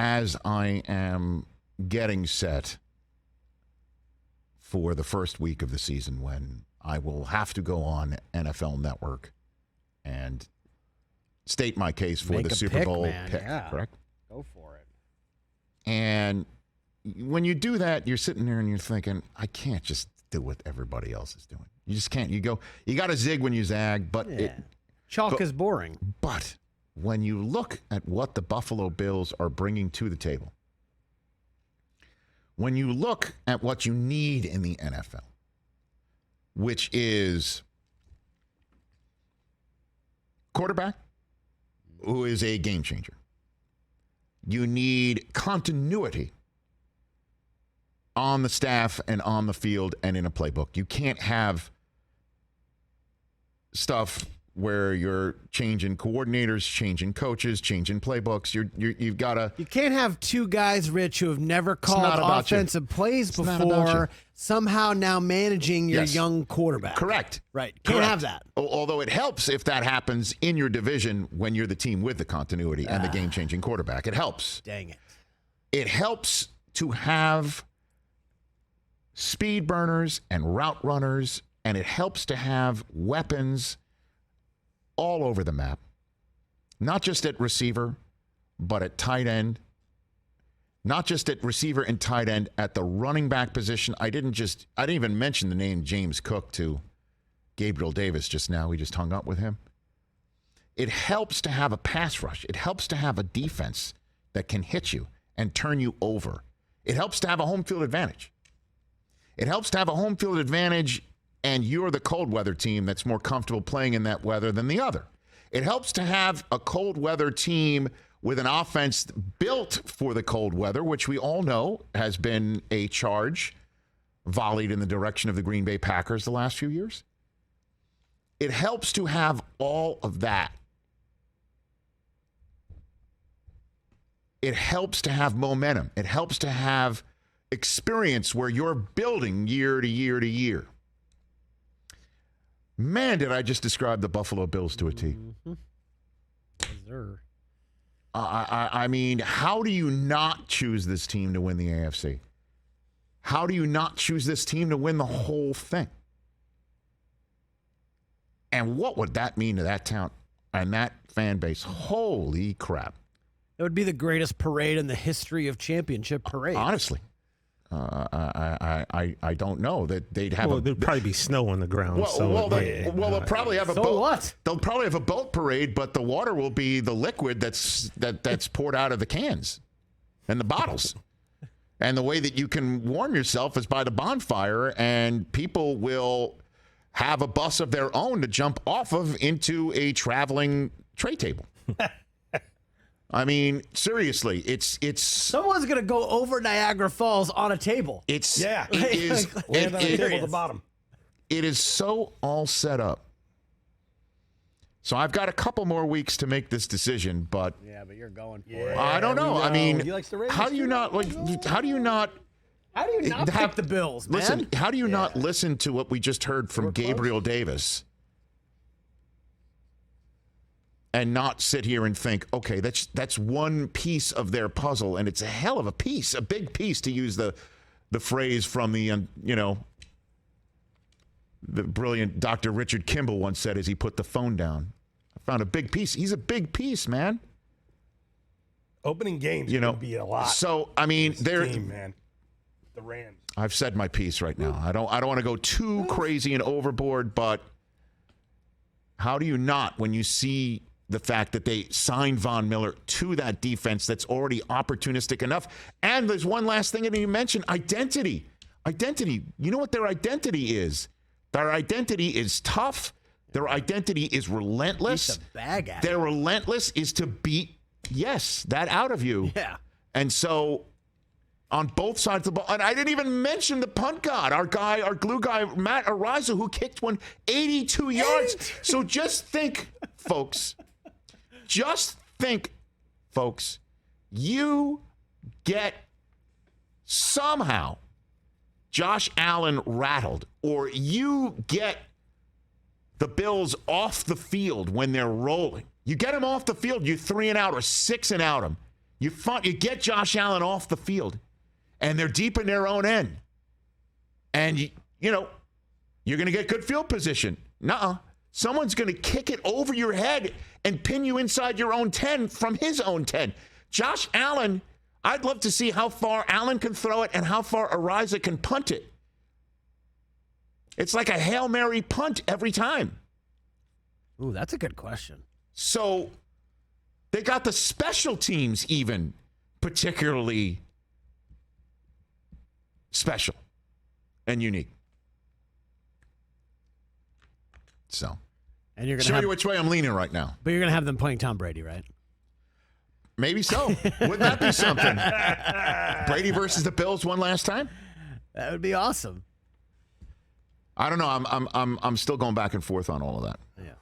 as I am getting set for the first week of the season when I will have to go on NFL Network and state my case for the Super Bowl pick, correct? Go for it. And when you do that, you're sitting there and you're thinking, I can't just do what everybody else is doing. You just can't. You got to zig when you zag, but chalk is boring. But when you look at what the Buffalo Bills are bringing to the table, when you look at what you need in the NFL, which is quarterback who is a game changer. You need continuity on the staff and on the field and in a playbook. You can't have stuff where you're changing coordinators, changing coaches, changing playbooks. You've got to. You can't have two guys, Rich, who have never called offensive plays before, somehow now managing your young quarterback. Correct. Right. Can't have that. Although it helps if that happens in your division when you're the team with the continuity and the game-changing quarterback. It helps. Dang it. It helps to have speed burners and route runners, and it helps to have weapons all over the map, not just at receiver, but at tight end, not just at receiver and tight end, at the running back position. I didn't even mention the name James Cook to Gabriel Davis just now. We just hung up with him. It helps to have a pass rush. It helps to have a defense that can hit you and turn you over. It helps to have a home field advantage. It helps to have a home field advantage and you're the cold weather team that's more comfortable playing in that weather than the other. It helps to have a cold weather team with an offense built for the cold weather, which we all know has been a charge volleyed in the direction of the Green Bay Packers the last few years. It helps to have all of that. It helps to have momentum. It helps to have experience where you're building year to year to year. Man, did I just describe the Buffalo Bills to a T. Mm-hmm. Yes, sir. I mean, how do you not choose this team to win the AFC? How do you not choose this team to win the whole thing? And what would that mean to that town and that fan base? Holy crap. It would be the greatest parade in the history of championship parades. Honestly. I don't know that they'd have. Well, there'd probably be snow on the ground. They'll probably have a boat. What? They'll probably have a boat parade, but the water will be the liquid that's poured out of the cans and the bottles. And the way that you can warm yourself is by the bonfire, and people will have a bus of their own to jump off of into a traveling tray table. I mean, seriously, it's someone's gonna go over Niagara Falls on a table. It is land on the table at the bottom. It is so all set up. So I've got a couple more weeks to make this decision, but but you're going for it. I don't know. I mean, how do you not pick the Bills, man? Listen, how do you not listen to what we just heard from Gabriel Davis? And not sit here and think, okay, that's one piece of their puzzle, and it's a hell of a piece, a big piece, to use the phrase from the brilliant Dr. Richard Kimball once said as he put the phone down. I found a big piece. He's a big piece, man. Opening games would be a lot. So I mean, man. The Rams. I've said my piece right now. I don't want to go too crazy and overboard, but how do you not, when you see the fact that they signed Von Miller to that defense that's already opportunistic enough? And there's one last thing that you mentioned, identity. Identity. You know what their identity is? Their identity is tough. Their identity is relentless. Beat the bag at Their relentless is to beat, that out of you. Yeah. And so on both sides of the ball, and I didn't even mention the punt god, our glue guy, Matt Ariza, who kicked one 82 yards. So just think, folks. You get somehow Josh Allen rattled, or you get the Bills off the field when they're rolling. You get them off the field, you 3 and out or 6 and out them. You get Josh Allen off the field, and they're deep in their own end. And, you're going to get good field position. Nuh-uh. Someone's going to kick it over your head and pin you inside your own 10 from his own 10. Josh Allen, I'd love to see how far Allen can throw it and how far Ariza can punt it. It's like a Hail Mary punt every time. Ooh, that's a good question. So they got the special teams even particularly special and unique. So, and you're gonna show you which way I'm leaning right now. But you're going to have them playing Tom Brady, right? Maybe so. Wouldn't that be something? Brady versus the Bills one last time? That would be awesome. I don't know. I'm still going back and forth on all of that. Yeah.